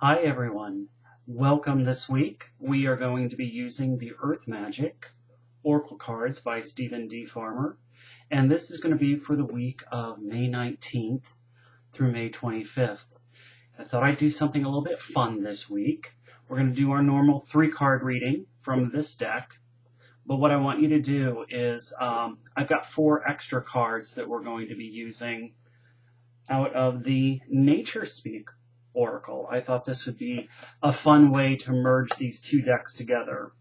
Hi everyone. Welcome this week. We are going to be using the Earth Magic Oracle cards by Stephen D. Farmer. And this is going to be for the week of May 19th through May 25th. I thought I'd do something a little bit fun this week. We're going to do our normal 3-card reading from this deck. But what I want you to do is, I've got 4 extra cards that we're going to be using out of the Nature Speak Oracle. I thought this would be a fun way to merge these 2 decks together.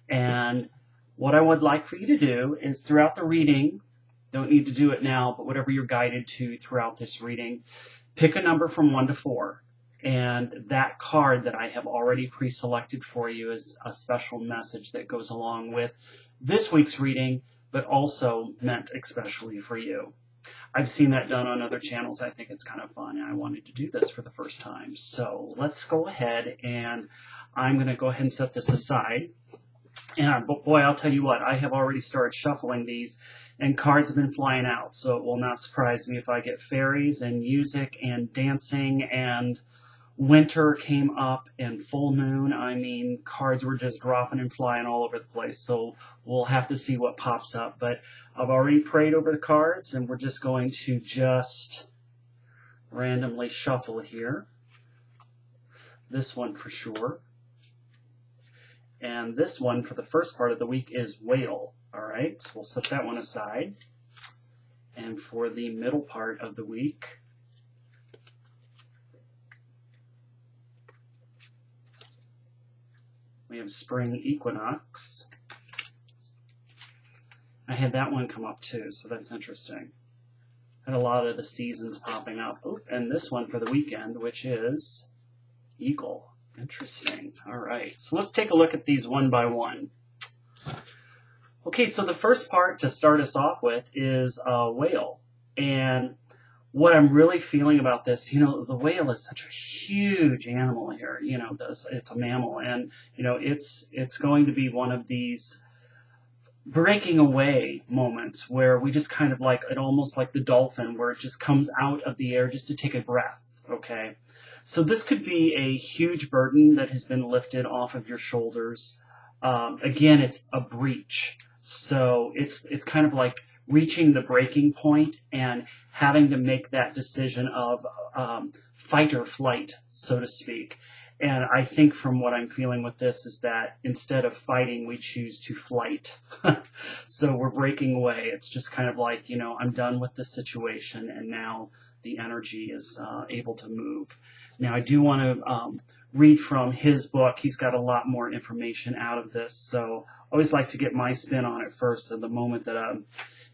And what I would like for you to do is throughout the reading, don't need to do it now, but whatever you're guided to throughout this reading, pick a number from 1 to 4. And that card that I have already pre-selected for you is a special message that goes along with this week's reading, but also meant especially for you. I've seen that done on other channels. I think it's kind of fun, and I wanted to do this for the first time. So let's go ahead, and I'm going to go ahead and set this aside. And boy, I'll tell you what, I have already started shuffling these, and cards have been flying out. So it will not surprise me if I get fairies and music and dancing and winter came up and full moon. I mean, cards were just dropping and flying all over the place. So we'll have to see what pops up. But I've already prayed over the cards, and we're just going to just randomly shuffle here. This one for sure. And this one for the first part of the week is whale. All right, so we'll set that one aside. And for the middle part of the week, we have spring equinox. I had that one come up too, so that's interesting. Had a lot of the seasons popping up. Oh, and this one for the weekend, which is eagle. Interesting. All right, so let's take a look at these one by one. Okay, so the first part to start us off with is a whale. And what I'm really feeling about this, the whale is such a huge animal here. It's a mammal, and it's going to be one of these breaking away moments where we just kind of like it, almost like the dolphin, where it just comes out of the air just to take a breath. Okay, so this could be a huge burden that has been lifted off of your shoulders. Again, it's a breach, so it's kind of like reaching the breaking point and having to make that decision of fight or flight, so to speak. And I think from what I'm feeling with this is that instead of fighting, we choose to flight. So we're breaking away. It's just kind of like, I'm done with this situation, and now the energy is able to move. Now, I do want to read from his book. He's got a lot more information out of this, so I always like to get my spin on it first. At the moment that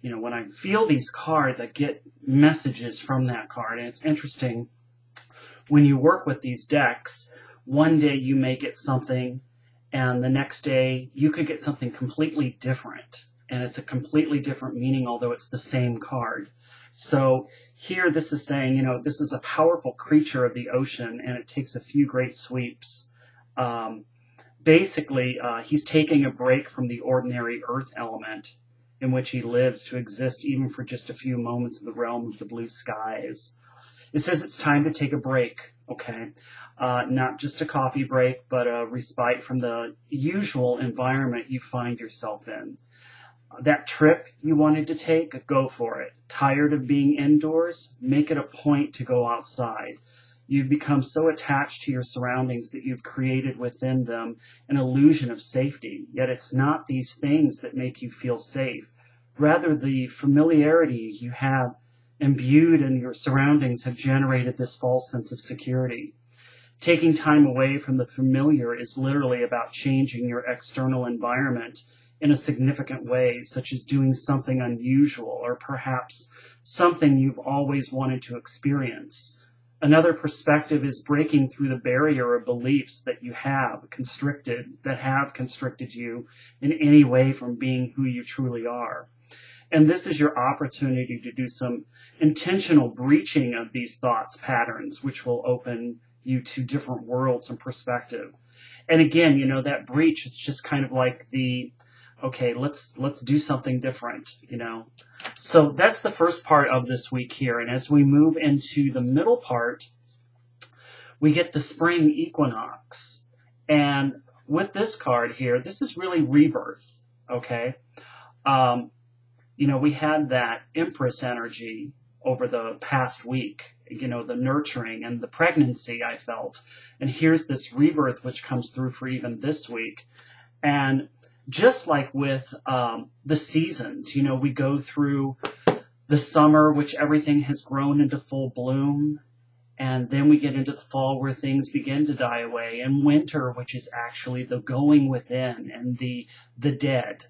when I feel these cards, I get messages from that card. And it's interesting, when you work with these decks, one day you may get something, and the next day you could get something completely different. And it's a completely different meaning, although it's the same card. So here this is saying, this is a powerful creature of the ocean, and it takes a few great sweeps. Basically, he's taking a break from the ordinary earth element in which he lives to exist even for just a few moments in the realm of the blue skies. It says it's time to take a break, okay? Not just a coffee break, but a respite from the usual environment you find yourself in. That trip you wanted to take, go for it. Tired of being indoors? Make it a point to go outside. You've become so attached to your surroundings that you've created within them an illusion of safety. Yet it's not these things that make you feel safe. Rather, the familiarity you have imbued in your surroundings have generated this false sense of security. Taking time away from the familiar is literally about changing your external environment in a significant way, such as doing something unusual or perhaps something you've always wanted to experience. Another perspective is breaking through the barrier of beliefs that have constricted you in any way from being who you truly are. And this is your opportunity to do some intentional breaching of these thoughts patterns, which will open you to different worlds and perspective. And again, that breach, it's just kind of like okay, let's do something different, So that's the first part of this week here. And as we move into the middle part, we get the spring equinox. And with this card here, this is really rebirth, okay? Um, we had that Empress energy over the past week, the nurturing and the pregnancy I felt. And here's this rebirth which comes through for even this week. And just like with the seasons, we go through the summer, which everything has grown into full bloom. And then we get into the fall where things begin to die away, and winter, which is actually the going within and the dead.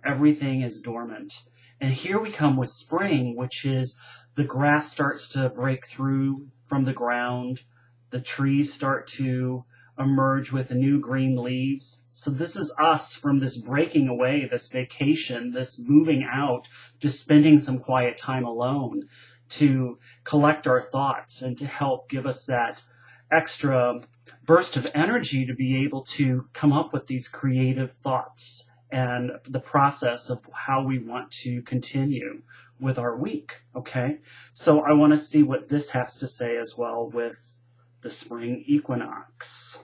Everything is dormant. And here we come with spring, which is the grass starts to break through from the ground. The trees start to emerge with new green leaves. So this is us from this breaking away, this vacation, this moving out, just spending some quiet time alone to collect our thoughts and to help give us that extra burst of energy to be able to come up with these creative thoughts and the process of how we want to continue with our week, okay? So I want to see what this has to say as well with the spring equinox.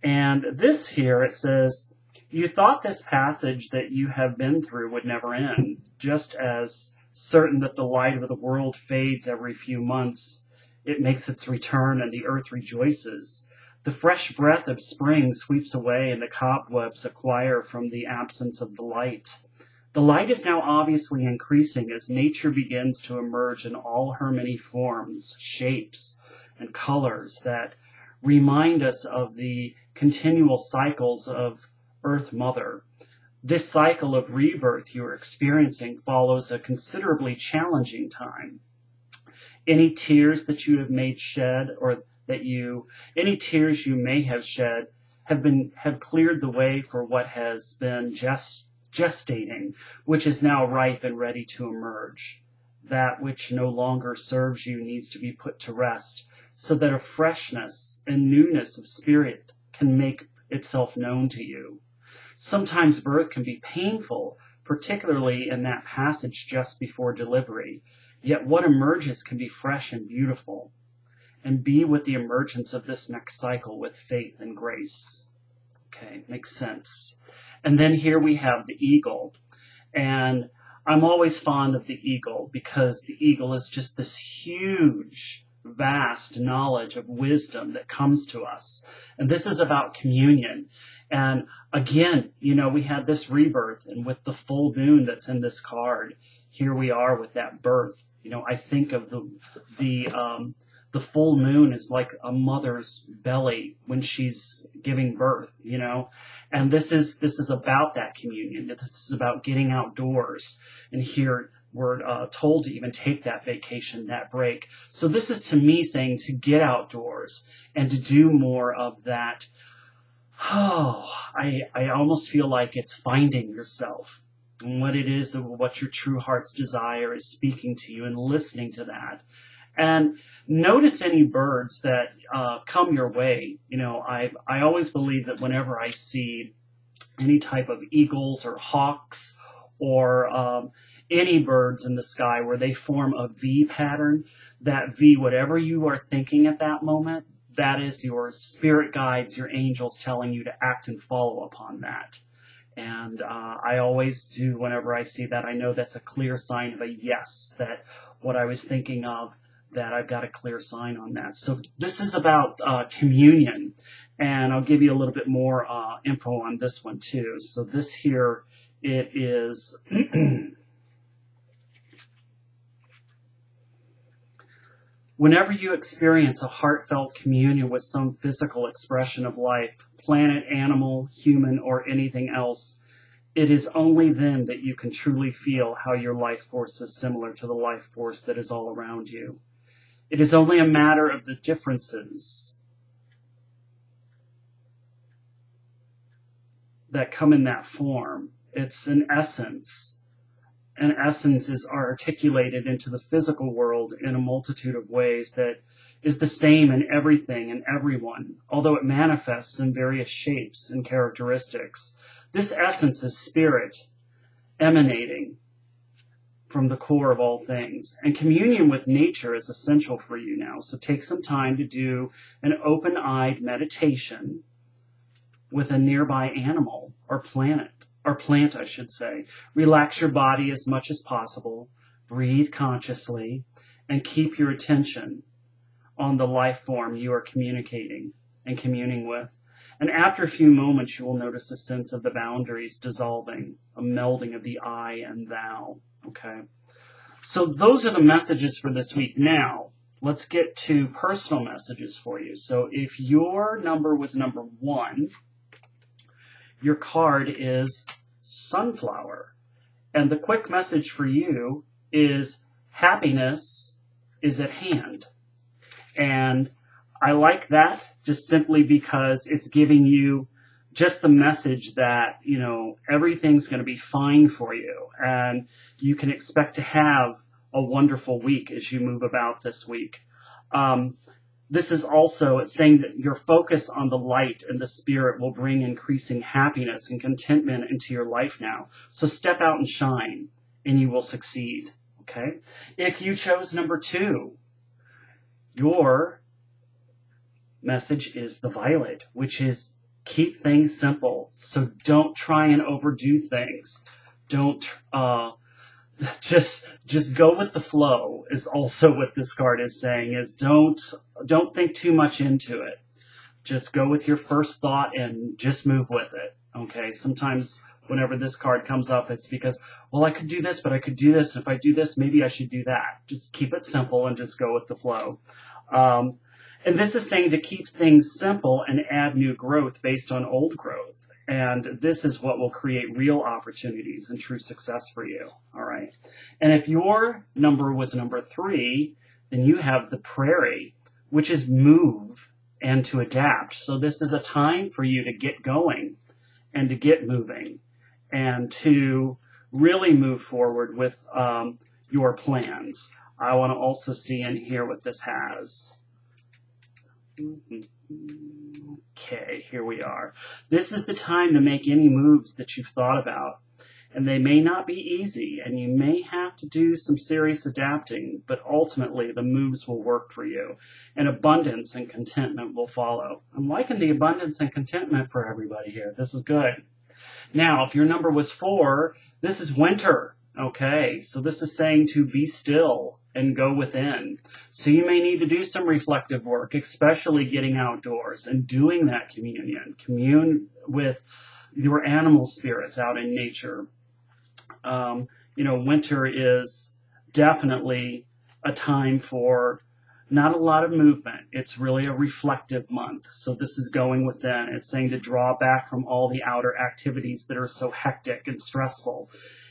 And this here, it says, you thought this passage that you have been through would never end, just as certain that the light of the world fades every few months. It makes its return and the earth rejoices. The fresh breath of spring sweeps away and the cobwebs acquire from the absence of the light. The light is now obviously increasing as nature begins to emerge in all her many forms, shapes, and colors that remind us of the continual cycles of Earth Mother. This cycle of rebirth you are experiencing follows a considerably challenging time. Any tears that you have made shed, or any tears you may have shed, have cleared the way for what has been gestating, which is now ripe and ready to emerge. That which no longer serves you needs to be put to rest, so that a freshness and newness of spirit can make itself known to you. Sometimes birth can be painful, particularly in that passage just before delivery, yet what emerges can be fresh and beautiful. And be with the emergence of this next cycle with faith and grace. Okay, makes sense. And then here we have the eagle. And I'm always fond of the eagle because the eagle is just this huge, vast knowledge of wisdom that comes to us. And this is about communion. And again, we had this rebirth, and with the full moon that's in this card, here we are with that birth. I think of the full moon is like a mother's belly when she's giving birth, and this is about that communion. This is about getting outdoors, and here we're told to even take that vacation, that break. So this is to me saying to get outdoors and to do more of that. I almost feel like it's finding yourself and what it is, what your true heart's desire is speaking to you, and listening to that. And notice any birds that come your way. I always believe that whenever I see any type of eagles or hawks or any birds in the sky where they form a V pattern, that V, whatever you are thinking at that moment, that is your spirit guides, your angels telling you to act and follow upon that. And I always do, whenever I see that, I know that's a clear sign of a yes, that what I was thinking of, that I've got a clear sign on that. So this is about communion, and I'll give you a little bit more info on this one too. So this here, it is whenever you experience a heartfelt communion with some physical expression of life, planet, animal, human, or anything else, it is only then that you can truly feel how your life force is similar to the life force that is all around you. It is only a matter of the differences that come in that form. It's an essence. And essence is articulated into the physical world in a multitude of ways that is the same in everything and everyone, although it manifests in various shapes and characteristics. This essence is spirit emanating from the core of all things. And communion with nature is essential for you now. So take some time to do an open-eyed meditation with a nearby animal or plant, I should say. Relax your body as much as possible. Breathe consciously and keep your attention on the life form you are communicating and communing with. And after a few moments, you will notice a sense of the boundaries dissolving, a melding of the I and thou. Okay. So those are the messages for this week. Now, let's get to personal messages for you. So if your number was number 1, your card is sunflower. And the quick message for you is happiness is at hand. And I like that just simply because it's giving you just the message that, you know, everything's going to be fine for you. And you can expect to have a wonderful week as you move about this week. This is also, it's saying that your focus on the light and the spirit will bring increasing happiness and contentment into your life now. So step out and shine, and you will succeed. Okay? If you chose number 2, your message is the violet, which is keep things simple. So don't try and overdo things. Don't just go with the flow is also what this card is saying, is don't think too much into it. Just go with your first thought and just move with it. Okay? Sometimes whenever this card comes up, it's because, well, I could do this, but I could do this. If I do this, maybe I should do that. Just keep it simple and just go with the flow. And this is saying to keep things simple and add new growth based on old growth. And this is what will create real opportunities and true success for you. All right. And if your number was number 3, then you have the prairie, which is move and to adapt. So this is a time for you to get going and to get moving and to really move forward with your plans. I want to also see in here what this has. Okay, here we are. This is the time to make any moves that you've thought about. And they may not be easy, and you may have to do some serious adapting, but ultimately the moves will work for you, and abundance and contentment will follow. I'm liking the abundance and contentment for everybody here. This is good. Now, if your number was 4, this is winter. Okay, so this is saying to be still and go within. So you may need to do some reflective work, especially getting outdoors and doing that communion. Commune with your animal spirits out in nature. You know, winter is definitely a time for not a lot of movement. It's really a reflective month. So this is going within. It's saying to draw back from all the outer activities that are so hectic and stressful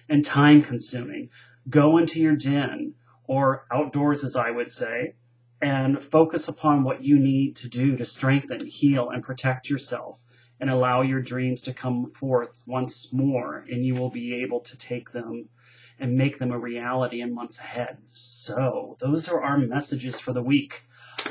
and time consuming. Go into your den or outdoors, as I would say, and focus upon what you need to do to strengthen, heal, and protect yourself, and allow your dreams to come forth once more, and you will be able to take them and make them a reality in months ahead. So those are our messages for the week.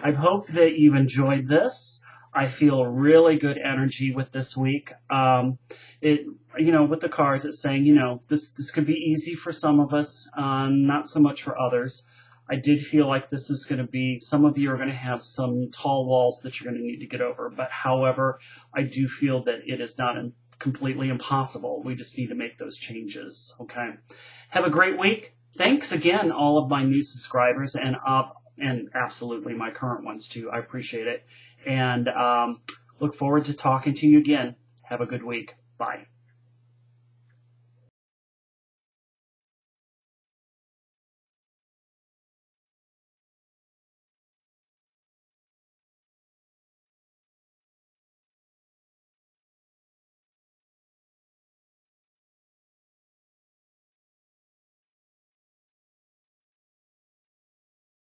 I hope that you've enjoyed this. I feel really good energy with this week. With the cards, it's saying, this could be easy for some of us, not so much for others. I did feel like this is going to be, some of you are going to have some tall walls that you're going to need to get over. But however, I do feel that it is not completely impossible. We just need to make those changes. Okay. Have a great week. Thanks again, all of my new subscribers and absolutely my current ones too. I appreciate it. And look forward to talking to you again. Have a good week. Bye.